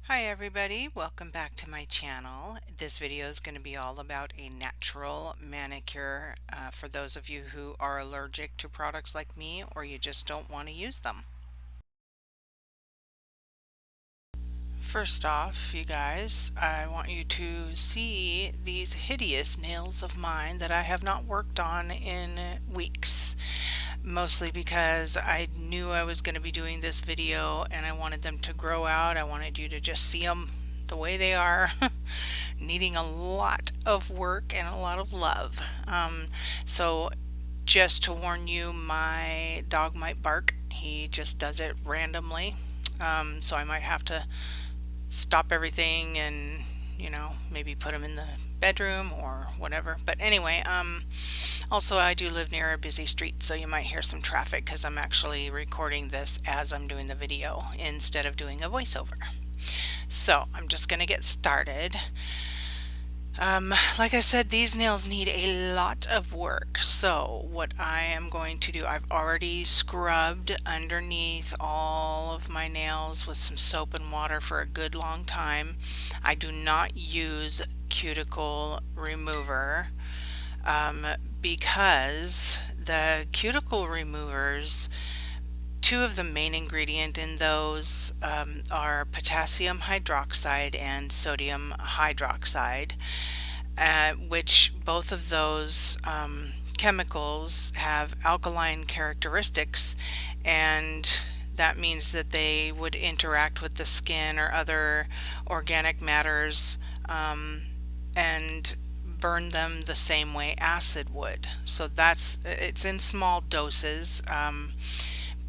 Hi everybody, welcome back to my channel. This video is going to be all about a natural manicure for those of you who are allergic to products like me or you just don't want to use them. First off, you guys, I want you to see these hideous nails of mine that I have not worked on in weeks. Mostly because I knew I was going to be doing this video and I wanted them to grow out. I wanted you to just see them the way they are, needing a lot of work and a lot of love. So just to warn you, my dog might bark. He just does it randomly. So I might have to stop everything and maybe put him in the bedroom or whatever. But anyway, also I do live near a busy street, so you might hear some traffic because I'm actually recording this as I'm doing the video instead of doing a voiceover. So I'm just gonna get started. Like I said, these nails need a lot of work. So what I am going to do, I've already scrubbed underneath all of my nails with some soap and water for a good long time. I do not use cuticle remover because the cuticle removers, two of the main ingredient in those are potassium hydroxide and sodium hydroxide, which both of those chemicals have alkaline characteristics, and that means that they would interact with the skin or other organic matters and burn them the same way acid would. So it's in small doses,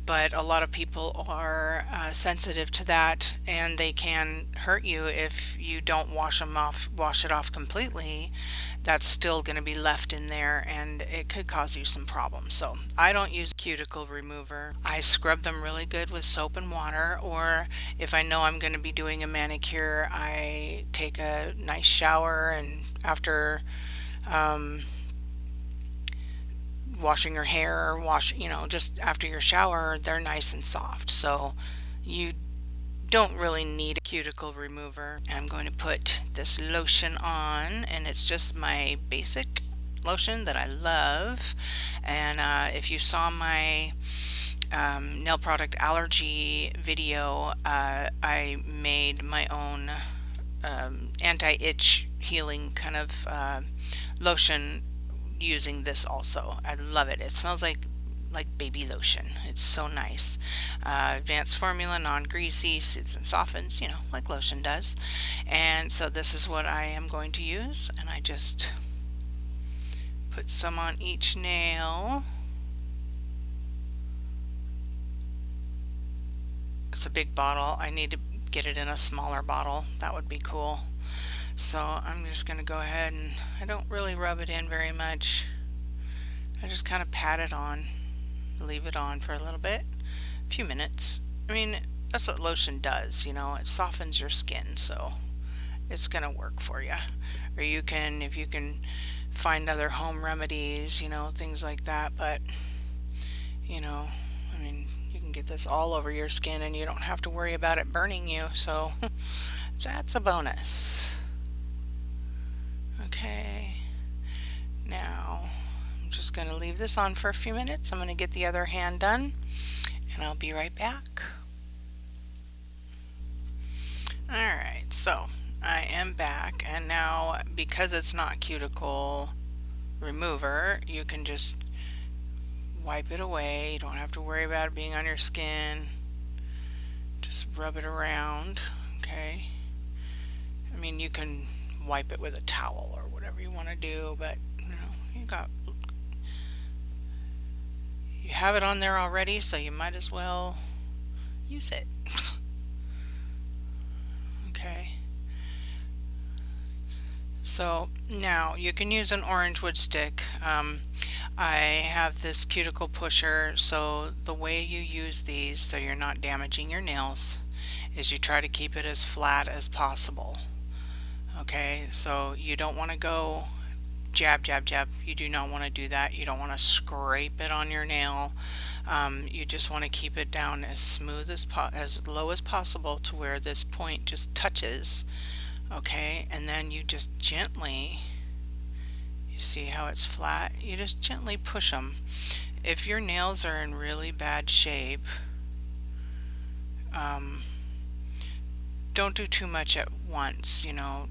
but a lot of people are sensitive to that, and they can hurt you if you don't wash it off completely. That's still going to be left in there and it could cause you some problems. So I don't use cuticle remover. I scrub them really good with soap and water, or if I know I'm going to be doing a manicure, I take a nice shower, and after washing your hair or just after your shower, they're nice and soft. So you don't really need a cuticle remover. I'm going to put this lotion on, and it's just my basic lotion that I love. And if you saw my nail product allergy video, I made my own anti-itch healing kind of lotion using this also. I love it. It smells like baby lotion. It's so nice. Advanced formula, non-greasy, soothes and softens, like lotion does. And so this is what I am going to use, and I just put some on each nail. It's a big bottle. I need to get it in a smaller bottle. That would be cool. So I'm just going to go ahead, and I don't really rub it in very much. I just kind of pat it on, leave it on for a little bit, a few minutes. I mean, that's what lotion does, it softens your skin, so it's going to work for you. Or if you can find other home remedies, things like that. But, I mean, you can get this all over your skin and you don't have to worry about it burning you, so that's a bonus. Okay, now I'm just going to leave this on for a few minutes. I'm going to get the other hand done, and I'll be right back. Alright, so I am back, and now because it's not cuticle remover, you can just wipe it away. You don't have to worry about it being on your skin. Just rub it around, okay? I mean, you can wipe it with a towel or whatever you want to do, but you have it on there already, so you might as well use it. Okay. So now you can use an orange wood stick. I have this cuticle pusher, so the way you use these so you're not damaging your nails is you try to keep it as flat as possible. Okay, so you don't want to go jab, jab, jab. You do not want to do that. You don't want to scrape it on your nail. You just want to keep it down as smooth as low as possible to where this point just touches. Okay, and then you just gently, you see how it's flat? You just gently push them. If your nails are in really bad shape, don't do too much at once, you know,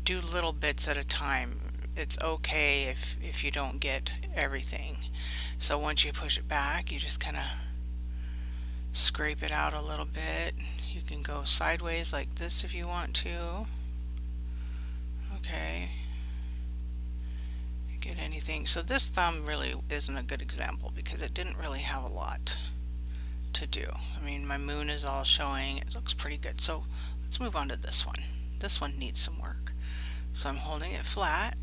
do little bits at a time. It's okay if you don't get everything. So once you push it back, you just kind of scrape it out a little bit. You can go sideways like this if you want to. Okay. Get anything. So this thumb really isn't a good example because it didn't really have a lot to do. I mean, my moon is all showing. It looks pretty good. So let's move on to this one. This one needs some work. So I'm holding it flat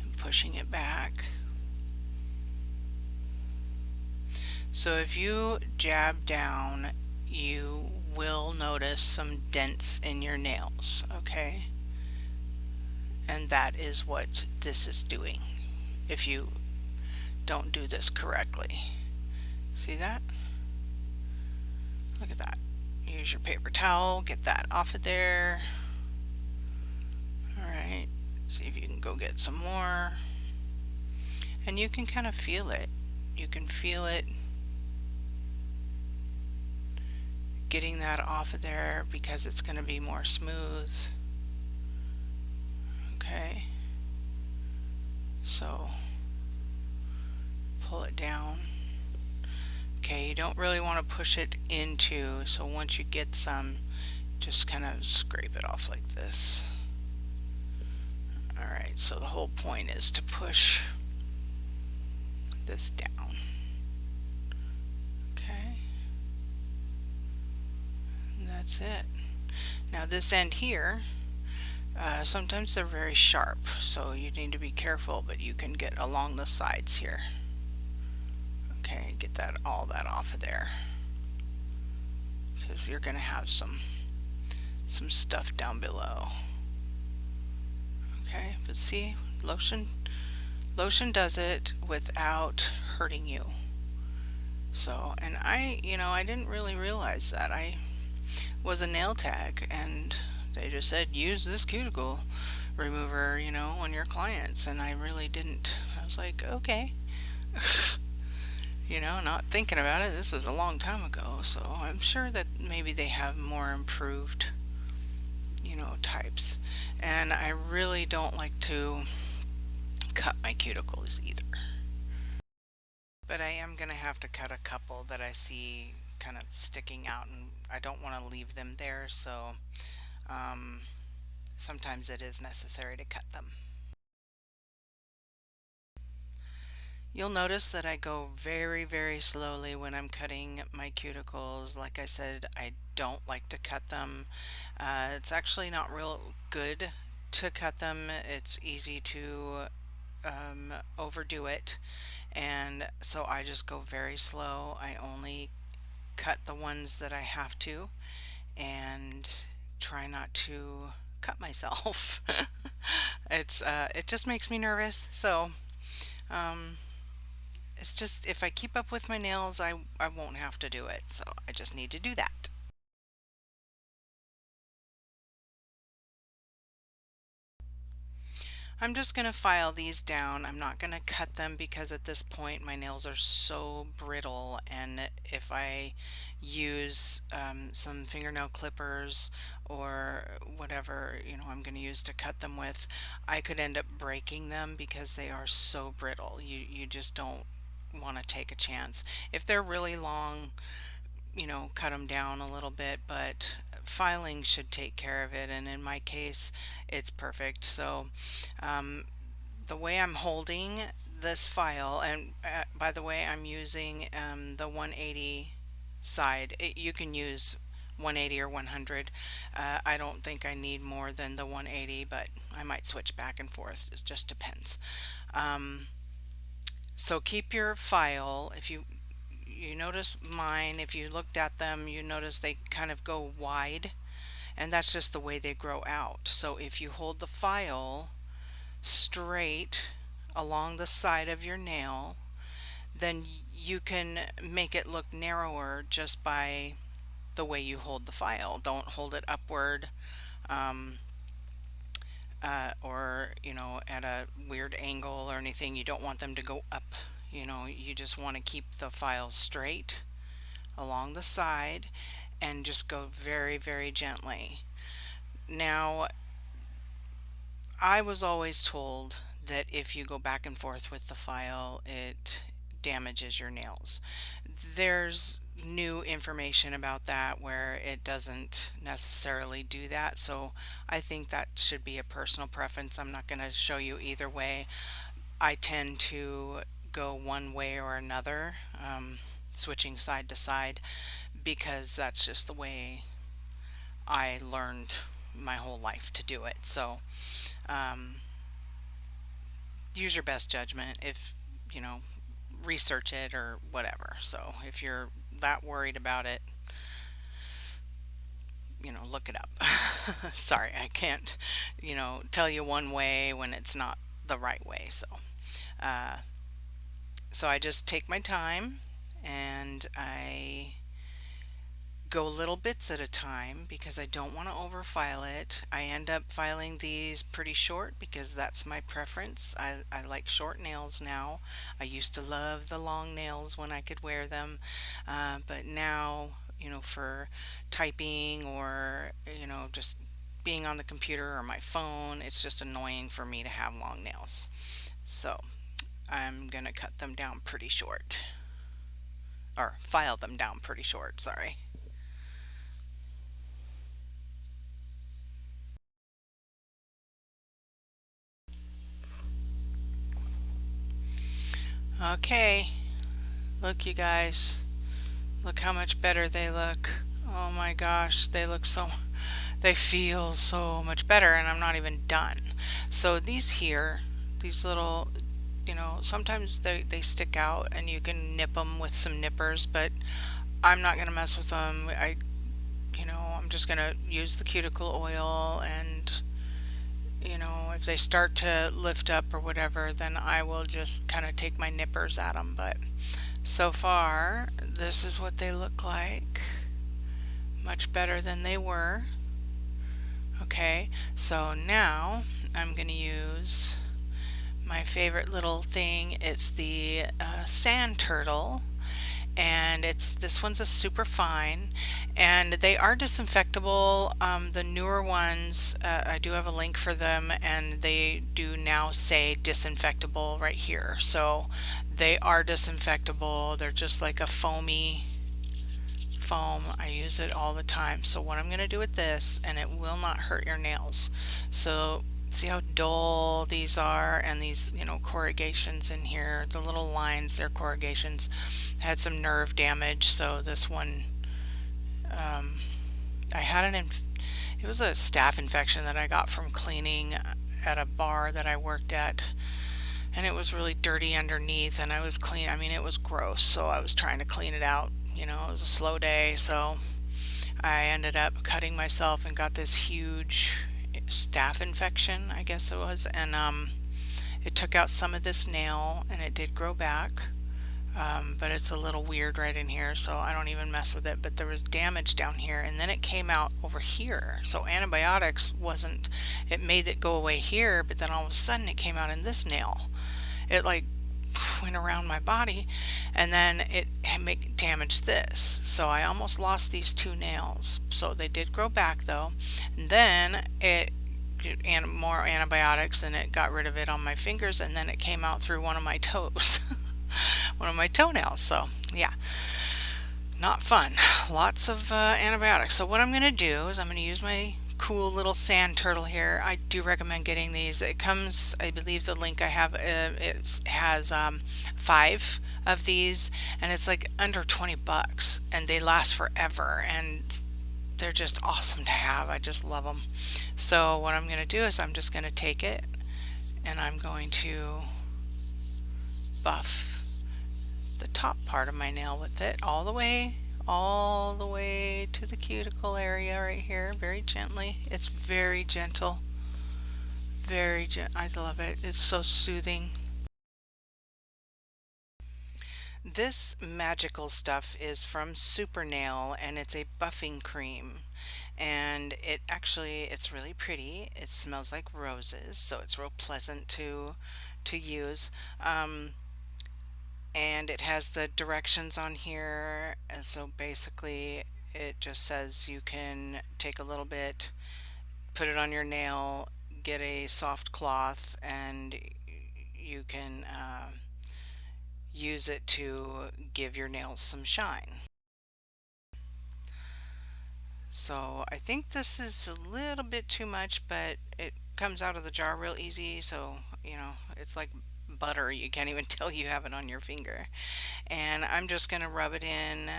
and pushing it back. So if you jab down, you will notice some dents in your nails, okay? And that is what this is doing if you don't do this correctly. See that? Look at that. Use your paper towel, get that off of there. Alright, see if you can go get some more. And you can kind of feel it. You can feel it getting that off of there because it's going to be more smooth. Okay, so pull it down. Okay, you don't really want to push it into, so once you get some, just kind of scrape it off like this. Alright, so the whole point is to push this down. Okay, and that's it. Now this end here, sometimes they're very sharp, so you need to be careful, but you can get along the sides here. Okay, get all that off of there, because you're going to have some stuff down below. Okay, but see, lotion does it without hurting you. So, and I didn't really realize that. I was a nail tech and they just said use this cuticle remover, you know, on your clients, and I really didn't. I was like, okay. You know, not thinking about it. This was a long time ago, so I'm sure that maybe they have more improved, you know, types. And I really don't like to cut my cuticles either. But I am going to have to cut a couple that I see kind of sticking out, and I don't want to leave them there, so sometimes it is necessary to cut them. You'll notice that I go very, very slowly when I'm cutting my cuticles. Like I said, I don't like to cut them. It's actually not real good to cut them. It's easy to overdo it, and so I just go very slow. I only cut the ones that I have to and try not to cut myself. It just makes me nervous, so it's just, if I keep up with my nails, I won't have to do it, so I just need to do that. I'm just going to file these down. I'm not going to cut them because at this point my nails are so brittle, and if I use some fingernail clippers or whatever, you know, I'm going to use to cut them with, I could end up breaking them because they are so brittle. You just don't want to take a chance. If they're really long, you know, cut them down a little bit, but filing should take care of it, and in my case it's perfect. So the way I'm holding this file, and by the way, I'm using the 180 side. You can use 180 or 100. I don't think I need more than the 180, but I might switch back and forth. It just depends. So keep your file. If you notice mine, if you looked at them, you notice they kind of go wide, and that's just the way they grow out. So if you hold the file straight along the side of your nail, then you can make it look narrower just by the way you hold the file. Don't hold it upward, um, or at a weird angle or anything. You don't want them to go up. You just want to keep the file straight along the side and just go very, very gently. Now, I was always told that if you go back and forth with the file, it damages your nails. There's new information about that where it doesn't necessarily do that, so I think that should be a personal preference. I'm not going to show you either way. I tend to go one way or another, switching side to side, because that's just the way I learned my whole life to do it. So um, use your best judgment. If research it or whatever. So if you're that worried about it, look it up. Sorry, I can't tell you one way when it's not the right way. Uh, so I just take my time, and I go little bits at a time because I don't want to overfile it. I end up filing these pretty short because that's my preference. I like short nails now. I used to love the long nails when I could wear them, but now, for typing or, just being on the computer or my phone, it's just annoying for me to have long nails. So I'm gonna cut them down pretty short, or file them down pretty short, sorry. Okay, look you guys, look how much better they look. Oh my gosh, they feel so much better, and I'm not even done. So these little, sometimes they stick out and you can nip them with some nippers, but I'm not gonna mess with them. I'm just gonna use the cuticle oil, and if they start to lift up or whatever, then I will just kind of take my nippers at them. But so far, this is what they look like. Much better than they were. Okay, so now I'm going to use my favorite little thing. It's the sand turtle, and this one's a super fine, and they are disinfectable. The newer ones, I do have a link for them, and they do now say disinfectable right here, so they are disinfectable. They're just like a foamy foam. I use it all the time. So what I'm going to do with this, and it will not hurt your nails, so see how dull these are, and these corrugations in here, the little lines, they're corrugations. Had some nerve damage, so this one, I had it was a staph infection that I got from cleaning at a bar that I worked at, and it was really dirty underneath, and I was I mean, it was gross, so I was trying to clean it out. It was a slow day, so I ended up cutting myself and got this huge staph infection, I guess it was, and it took out some of this nail, and it did grow back, but it's a little weird right in here, so I don't even mess with it. But there was damage down here, and then it came out over here. So antibiotics wasn't, it made it go away here, but then all of a sudden it came out in this nail. It like went around my body, and then it damaged this. So I almost lost these two nails. So they did grow back though, and then and more antibiotics, and it got rid of it on my fingers, and then it came out through one of my toes. One of my toenails. So yeah, not fun. Lots of antibiotics. So what I'm going to do is I'm going to use my cool little sand turtle here. I do recommend getting these. It comes, I believe the link I have, it has 5 of these, and it's like under 20 bucks, and they last forever, and they're just awesome to have. I just love them. So what I'm going to do is I'm just going to take it, and I'm going to buff the top part of my nail with it all the way all the way to the cuticle area right here, very gently. It's very gentle, very gentle. I love it. It's so soothing. This magical stuff is from Super Nail, and it's a buffing cream. And it's really pretty. It smells like roses, so it's real pleasant to use. Um, and it has the directions on here. And so basically, it just says you can take a little bit, put it on your nail, get a soft cloth, and you can use it to give your nails some shine. So I think this is a little bit too much, but it comes out of the jar real easy. So, it's like butter. You can't even tell you have it on your finger. And I'm just going to rub it in.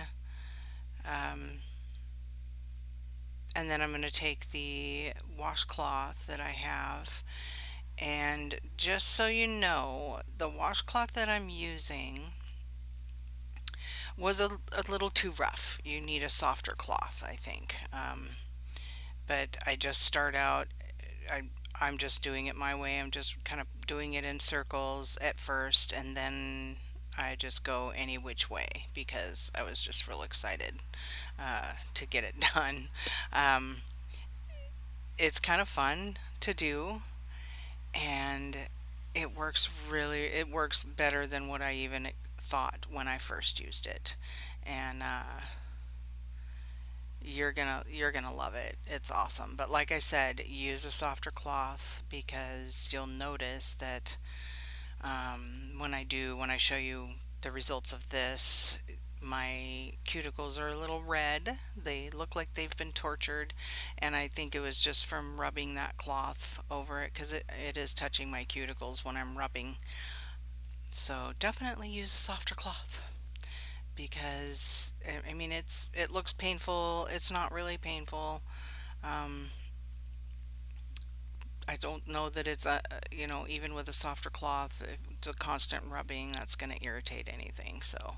Um, and then I'm going to take the washcloth that I have. And just so you know, the washcloth that I'm using was a little too rough. You need a softer cloth, I think. But I just start out, I, I'm just doing it my way. I'm just kind of doing it in circles at first, and then I just go any which way because I was just real excited to get it done. Um, it's kind of fun to do, and it works better than what I even thought when I first used it. And you're gonna love it. It's awesome. But like I said, use a softer cloth because you'll notice that when I show you the results of this, my cuticles are a little red. They look like they've been tortured, and I think it was just from rubbing that cloth over it because it is touching my cuticles when I'm rubbing. So definitely use a softer cloth because I mean it looks painful. It's not really painful. Um, I don't know that it's even with a softer cloth, if it's a constant rubbing that's going to irritate anything. So,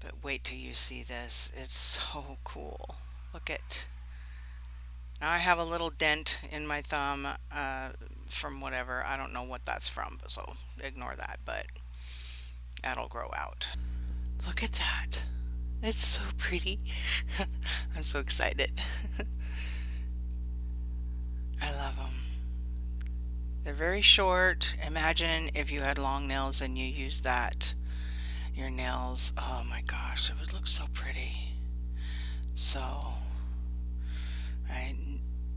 but wait till you see this. It's so cool. Look at now. I have a little dent in my thumb from whatever. I don't know what that's from, so ignore that. But that'll grow out. Look at that. It's so pretty. I'm so excited. I love them. They're very short. Imagine if you had long nails and you used that. Your nails, oh my gosh, it would look so pretty. So I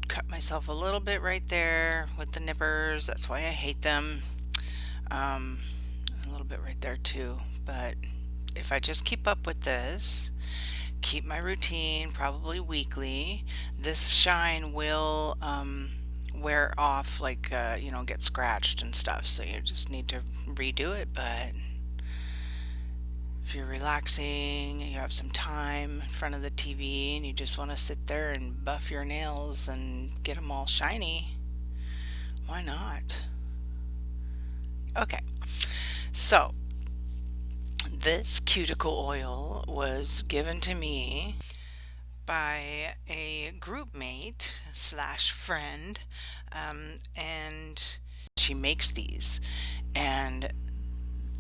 cut myself a little bit right there with the nippers. That's why I hate them. Um, a little bit right there too. But if I just keep up with this, keep my routine, probably weekly, this shine will wear off, like, get scratched and stuff. So you just need to redo it. But if you're relaxing, you have some time in front of the TV, and you just want to sit there and buff your nails and get them all shiny, why not? Okay, so this cuticle oil was given to me by a group mate slash friend, and she makes these, and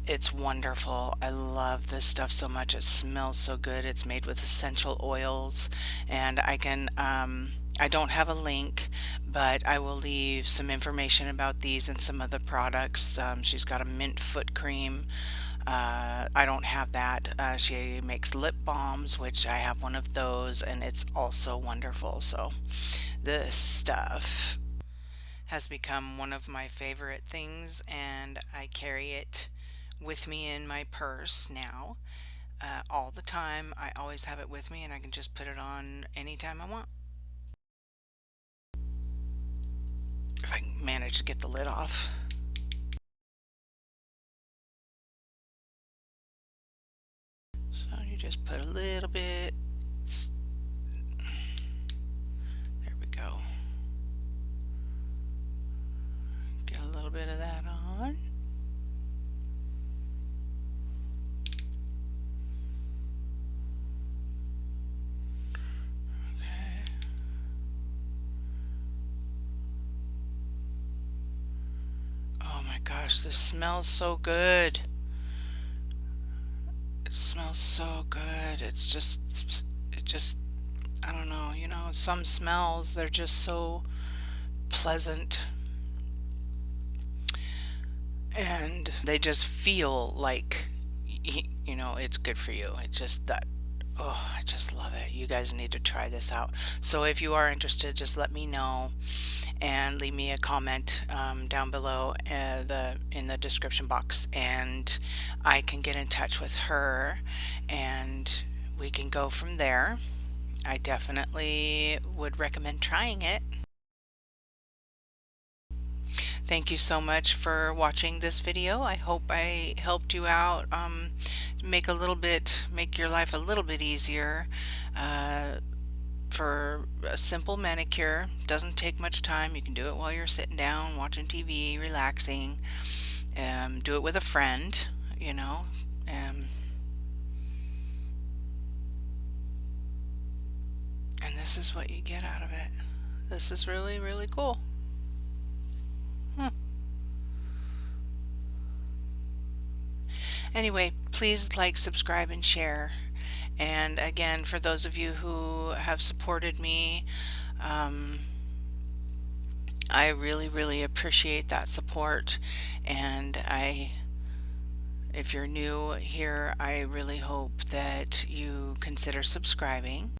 it's wonderful. I love this stuff so much. It smells so good. It's made with essential oils, and I don't have a link, but I will leave some information about these and some other products. She's got a mint foot cream. I don't have that. She makes lip balms, which I have one of those, and it's also wonderful. So this stuff has become one of my favorite things, and I carry it with me in my purse now, all the time. I always have it with me, and I can just put it on anytime I want. If I can manage to get the lid off. So you just put a little bit. There we go. Get a little bit of that on. my gosh, this smells so good. It smells so good. It just, I don't know, you know, some smells, they're just so pleasant and they just feel like, you know, it's good for you. It just, that, oh, I just love it. You guys need to try this out. So if you are interested, just let me know and leave me a comment down below in the description box, and I can get in touch with her and we can go from there. I definitely would recommend trying it. Thank you so much for watching this video. I hope I helped you out, make your life a little bit easier. For a simple manicure, doesn't take much time. You can do it while you're sitting down watching TV, relaxing. Do it with a friend, you know. And this is what you get out of it. This is really, really cool. Anyway, please like, subscribe, and share. And again, for those of you who have supported me, I really, really appreciate that support. And if you're new here, I really hope that you consider subscribing.